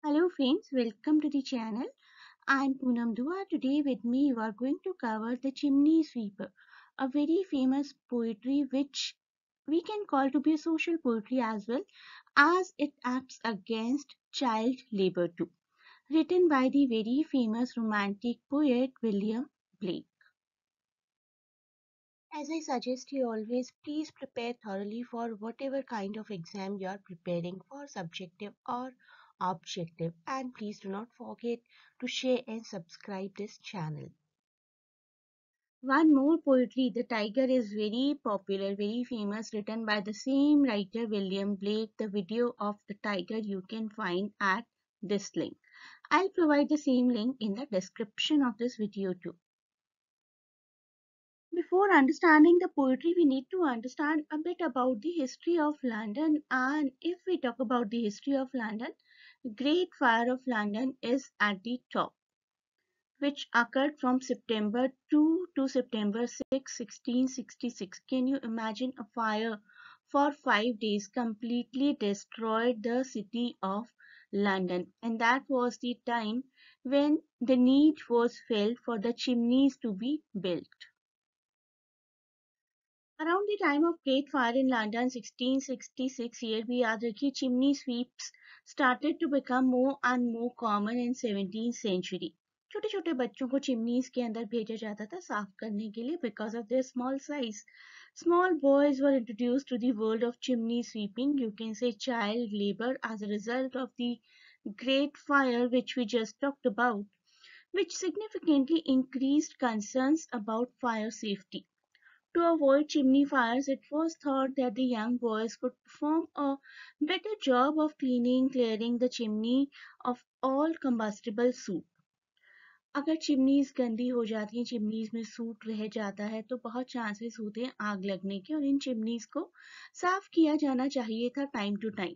Hello friends, welcome to the channel. I'm Poonam Dua. Today with me you are going to cover the Chimney Sweeper, a very famous poetry which we can call to be a social poetry as well, as it acts against child labor too. Written by the very famous romantic poet William Blake. As I suggest you always, please prepare thoroughly for whatever kind of exam you are preparing for, subjective or objective, and please do not forget to share and subscribe this channel. One more poetry, The Tiger, is very popular, very famous, written by the same writer William Blake. The video of the tiger you can find at this link. I'll provide the same link in the description of this video too. Before understanding the poetry, we need to understand a bit about the history of London. And if we talk about the history of London, the Great Fire of London is at the top, which occurred from September 2 to September 6, 1666. Can you imagine a fire for 5 days completely destroyed the city of London? And that was the time when the need was felt for the chimneys to be built. Around the time of Great Fire in London 1666, here we are देखिए chimney sweeps started to become more and more common in 17th century. छोटे छोटे बच्चों को chimneys के अंदर भेजा जाता था साफ करने के लिए because of their small size. Small boys were introduced to the world of chimney sweeping. You can say child labor as a result of the Great Fire which we just talked about, which significantly increased concerns about fire safety. To avoid chimney fires, it was thought that the young boys could perform a better job of clearing the chimney of all combustible soot. अगर chimneys गंदी हो जाती हैं, chimneys में suit रह जाता है तो बहुत चांसेस होते हैं आग लगने के, और इन चिमनीज को साफ किया जाना चाहिए था टाइम टू टाइम.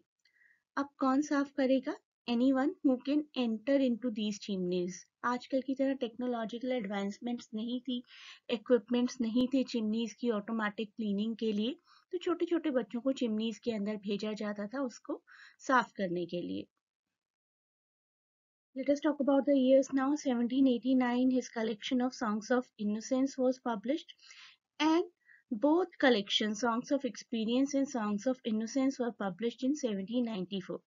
अब कौन साफ करेगा? Anyone who can enter into these chimneys. आजकल की तरह टेक्नोलॉजिकल एडवांसमेंट्स नहीं थी, इक्विपमेंट्स नहीं थे चिमनीज की ऑटोमेटिक क्लीनिंग के लिए, तो छोटे छोटे बच्चों को चिमनीज के अंदर भेजा जाता था उसको साफ करने के लिए. Let us talk about the years now. 1789, his collection of Songs of Innocence was published, and both collections, Songs of Experience and Songs of Innocence, were published in 1794.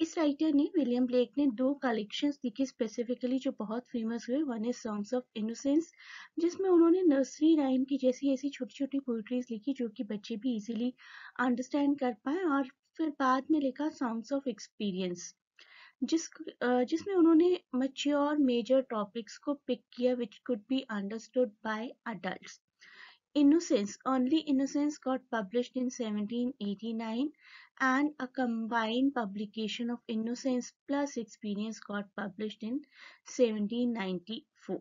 इस राइटर ने विलियम ब्लेक ने दो collections लिखी specifically जो बहुत famous हुए. One is songs of innocence, जिसमें उन्होंने नर्सरी राइम की जैसी ऐसी छोटी छोटी पोइट्रीज लिखी जो कि बच्चे भी इजीली अंडरस्टैंड कर पाए, और फिर बाद में लिखा सॉन्ग्स ऑफ एक्सपीरियंस जिसमें उन्होंने मैच्योर मेजर टॉपिक्स को पिक किया which could be understood by adults. Innocence, Only Innocence got published in 1789, and a combined publication of Innocence plus Experience got published in 1794.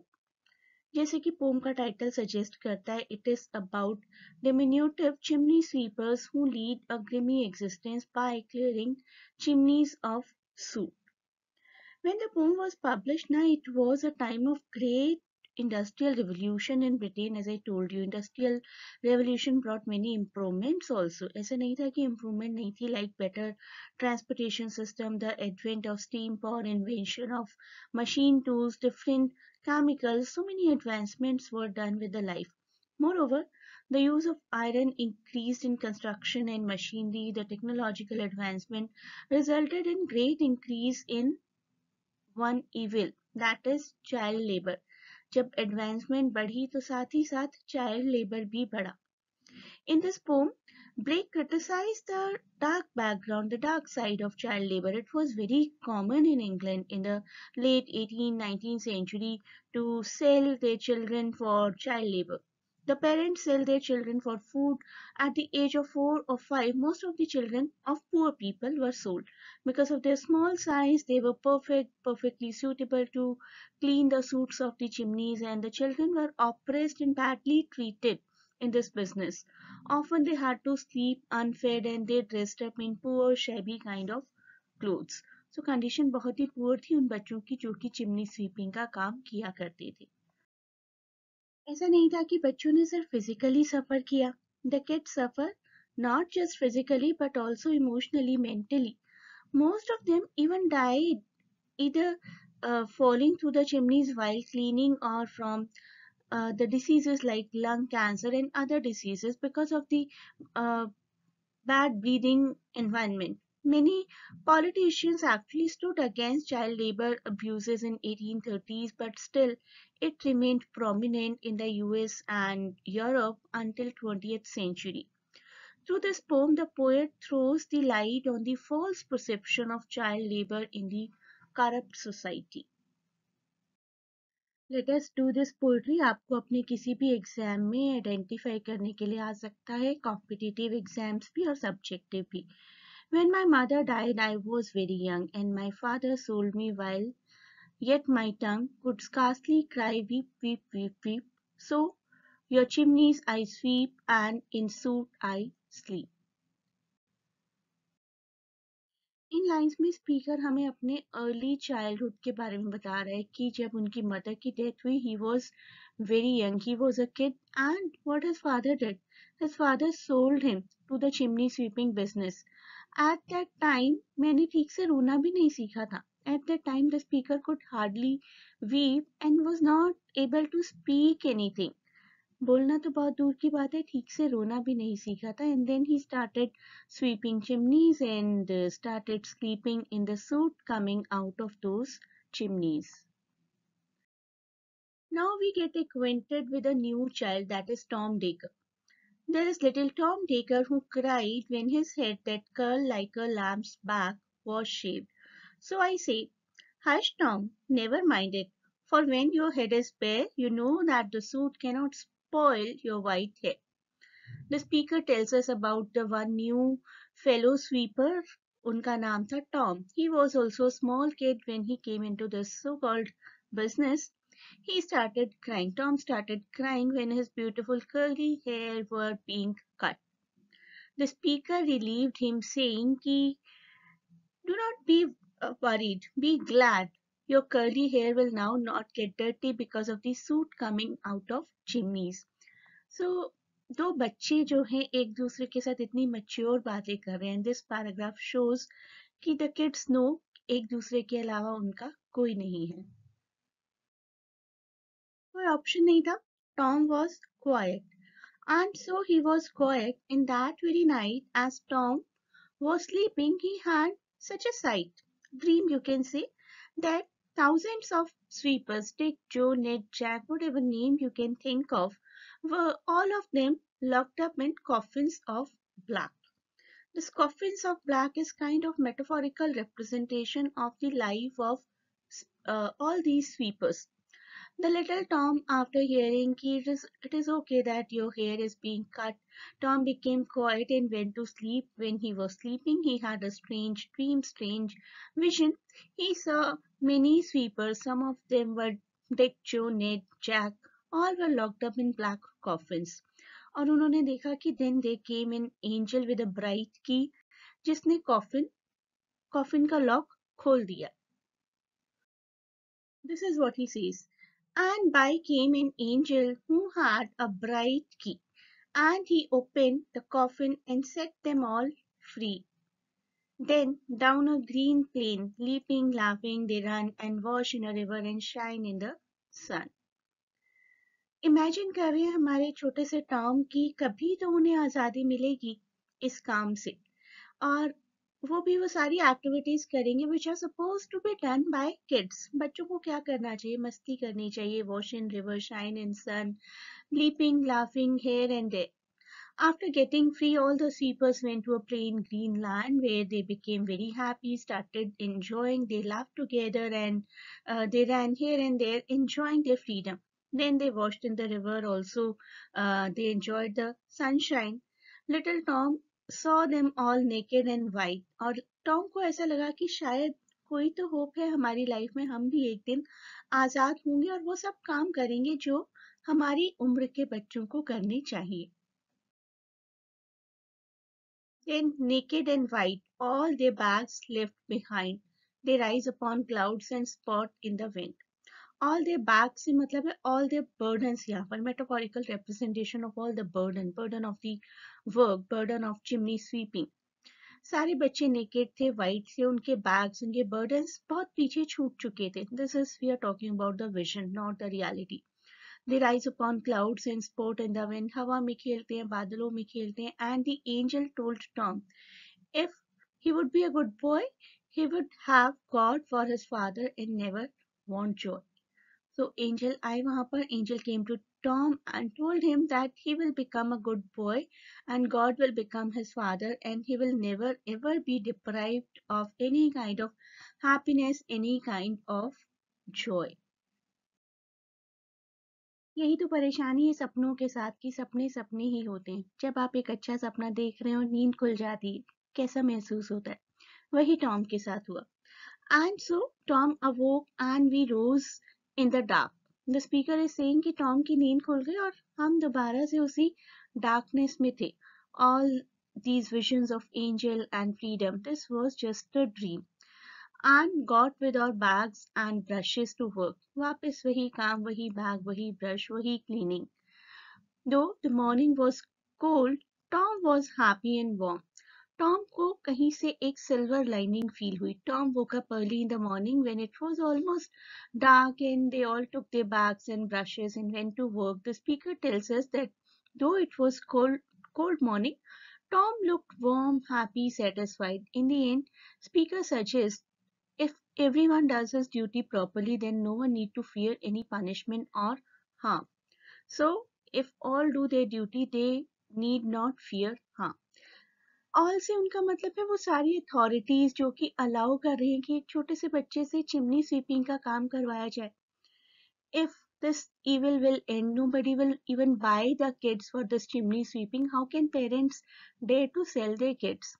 जैसे कि पोम का title suggest करता है, it is about diminutive chimney sweepers who lead a grimy existence by clearing chimneys of soot. When the poem was published, it was a time of great industrial revolution in Britain. As I told you, industrial revolution brought many improvements also. ऐसा नहीं था कि improvement नहीं थी, like better transportation system, the advent of steam power, invention of machine tools, different chemicals, so many advancements were done with the life. Moreover, the use of iron increased in construction and machinery. The technological advancement resulted in great increase in one evil, that is child labor. जब advancement बढ़ी तो साथ ही साथ child labor भी बढ़ा. In this poem, Blake criticized the dark background, the dark side of child labor. It was very common in England in the late 18th, 19th century to sell their children for child labor. The parents sell their children for food. At the age of 4 or 5, most of the children of poor people were sold. Because of their small size, they were perfectly suitable to clean the soots of the chimneys, and the children were oppressed and badly treated in this business. Often they had to sleep unfed and they dressed up in poor, shabby kind of clothes. So condition बहुत ही poor थी उन बच्चों की जो कि chimney sweeping का काम किया करते थे. ऐसा नहीं था कि बच्चों ने सिर्फ फिजिकली सफर किया. The kids suffer not just physically but also emotionally, mentally. Most of them even died either falling through the chimneys while cleaning or from the diseases like lung cancer and other diseases because of the uh, bad breathing environment. Many politicians actually stood against child labor abuses in 1830s, but still it remained prominent in the US and Europe until 20th century. Through this poem, the poet throws the light on the false perception of child labor in the corrupt society. Let us do this poetry आपको अपने किसी भी exam में identify करने के लिए आ सकता है, कॉम्पिटिटिव एग्जाम्स भी और सब्जेक्टिव भी. When my mother died, I was very young, and my father sold me while yet my tongue could scarcely cry weep, weep, weep, weep. So your chimneys I sweep, and in suit I sleep. In lines में speaker हमें अपने early childhood के बारे में बता रहा है कि जब उनकी मदर की डेथ हुई he was very young, he was a kid, and what his father did, his father sold him to the chimney sweeping business. At that time मैंने ठीक से रोना भी नहीं सीखा था. At that time the speaker could hardly weep and was not able to speak anything. बोलना तो बहुत दूर की बात है, ठीक से रोना भी नहीं सीखा था. And then he started sweeping chimneys and started sleeping in the soot coming out of those chimneys. Now we get acquainted with a new child, that is Tom Dacre. There is little Tom Dacre who cried when his head that curled like a lamb's back was shaved. So I say, hush Tom, never mind it, for when your head is bare, you know that the soot cannot spoil your white hair. The speaker tells us about the one new fellow sweeper. उनका नाम था Tom. He was also a small kid when he came into this so-called business. He started crying. Tom started crying when his beautiful curly hair were being cut. The speaker relieved him, saying, "Ki, do not be worried. Be glad. Your curly hair will now not get dirty because of the soot coming out of chimneys." So दो बच्चे जो हैं एक दूसरे के साथ इतनी mature बातें कर रहे हैं. दिस पैराग्राफ शोज कि द किड्स नो एक दूसरे के अलावा उनका कोई नहीं है. कोई ऑप्शन नहीं था. Tom was quite, and so he was quiet. In that very night, as Tom was sleeping, he had such a sight, dream you can say, that thousands of sweepers, Dick, Joe, Ned, Jack, whatever name you can think of, were all of them locked up in coffins of black. This coffins of black is kind of metaphorical representation of the life of all these sweepers. The little Tom, after hearing it is okay that your hair is being cut, Tom became quiet and went to sleep. When he was sleeping, he had a strange dream, strange vision. He saw many sweepers. Some of them were Dick, Joe, Ned, Jack. All were locked up in black coffins. और उन्होंने देखा कि then they came an angel with a bright key, जिसने coffin का lock खोल दिया. This is what he says. And by came an angel who had a bright key, and he opened the coffin and set them all free. Then down a green plain, leaping, laughing, they run and wash in a river and shine in the sun. Imagine कर रहे हैं हमारे छोटे से Tom की कभी तो उन्हें आज़ादी मिलेगी इस काम से, और वो भी वो सारी एक्टिविटीज करेंगे which are suppose to be done by kids. बच्चों को क्या करना चाहिए? मस्ती करनी चाहिए. Wash in river, shine in sun, leaping, laughing here and there. After getting free, all the sweepers went to a plain green land where they became very happy, started enjoying. They laughed together and they ran here and there, enjoying their freedom. Then they washed in the river also. They enjoyed the sunshine. Little Tom saw them all naked and white. और Tom को ऐसा लगा कि शायद कोई तो hope है हमारी लाइफ में, हम भी एक दिन आज़ाद होंगे और वो सब काम करेंगे जो हमारी उम्र के बच्चों को करने चाहिए. Then naked and white, all their bags left behind, they rise upon clouds and spot in the wind. All their bags से मतलब है all their burdens. यहाँ पर metaphorical representation of all the burden of the work, burden of chimney sweeping. सारे बच्चे naked थे, white थे, उनके बैग्स, उनके बर्डन्स बहुत पीछे छूट चुके थे. This is we are talking about the vision, not the reality. They rise upon clouds and sport in the wind. हवा में खेलते हैं, बादलों में खेलते हैं. And the angel told Tom, if he would be a good boy, he would have God for his father and never want joy. So angel आए वहां पर. Angel came to Tom and told him that he will become a good boy and God will become his father and he will never ever be deprived of any kind of happiness, any kind of joy. यही तो परेशानी है सपनों के साथ कि सपने सपने ही होते हैं. जब आप एक अच्छा सपना देख रहे हो और नींद खुल जाती है, कैसा महसूस होता है? वही टॉम के साथ हुआ. And so Tom awoke and we rose in the dark. The speaker is saying कि टॉम की नींद खुल गई और हम दोबारा से उसी डार्कनेस में थे. All these visions of angel and freedom, this was just a dream. And got with our bags and brushes to work. वापस वही काम, वही बैग, वही ब्रश, वही cleaning. Though the morning was cold, Tom was happy and warm. Tom को कहीं से एक सिल्वर लाइनिंग फील हुई. Tom woke up early in the morning when it was almost dark and they all took their bags and brushes and went to work. The speaker tells us that though it was cold morning, Tom looked warm, happy, satisfied. In the end, speaker suggests if everyone does his duty properly, then no one need to fear any punishment or harm. So, if all do their duty, they need not fear harm. All से उनका मतलब है वो सारी authorities जो कि allow कर रही हैं कि एक छोटे से बच्चे से चिमनी स्वीपिंग का काम करवाया जाए. If this evil will end, nobody will even buy the kids for this chimney sweeping. How can parents dare to sell their kids?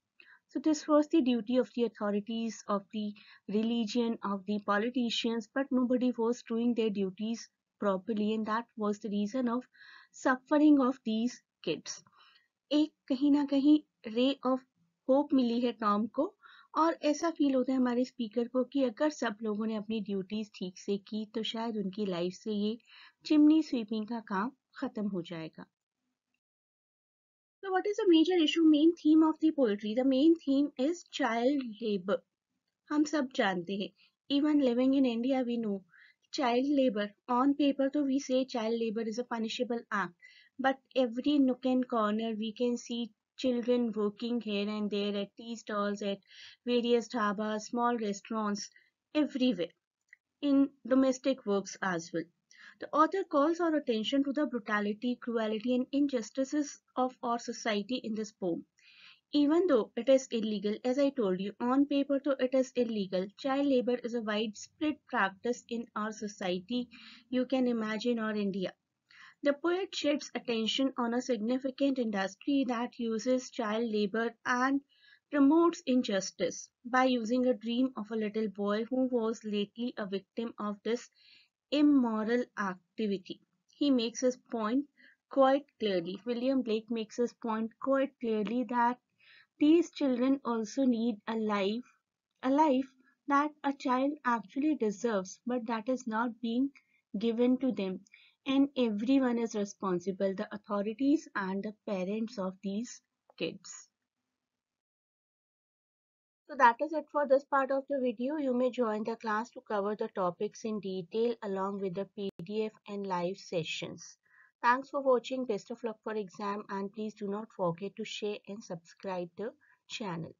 So this was the duty of the authorities, of the religion, of the politicians, but nobody was doing their duties properly, and that was the reason of suffering of these kids. एक कहीं ना कहीं ray of hope मिली है Tom को और ऐसा feel होता है हमारे स्पीकर को कि अगर सब लोगों ने अपनी ड्यूटीज ठीक से की तो शायद उनकी लाइफ से ये चिमनी स्वीपिंग का काम खत्म हो जाएगा. So what is the major issue, main theme of the poetry? The main theme is child labor. हम सब जानते हैं. Even living in India we know child labor. On paper तो we say child labor is a punishable act. But every nook and corner we can see children working here and there at tea stalls, at various dhabas, small restaurants, everywhere, in domestic works as well. The author calls our attention to the brutality, cruelty, and injustices of our society in this poem. Even though it is illegal, as I told you, on paper though it is illegal, child labor is a widespread practice in our society. You can imagine our India. The poet sheds attention on a significant industry that uses child labor and promotes injustice by using a dream of a little boy who was lately a victim of this immoral activity. He makes his point quite clearly. William Blake makes his point quite clearly that these children also need a life that a child actually deserves, but that is not being given to them. And everyone is responsible, the authorities and the parents of these kids. So that is it for this part of the video. You may join the class to cover the topics in detail along with the PDF and live sessions. Thanks for watching. Best of luck for exam and please do not forget to share and subscribe the channel.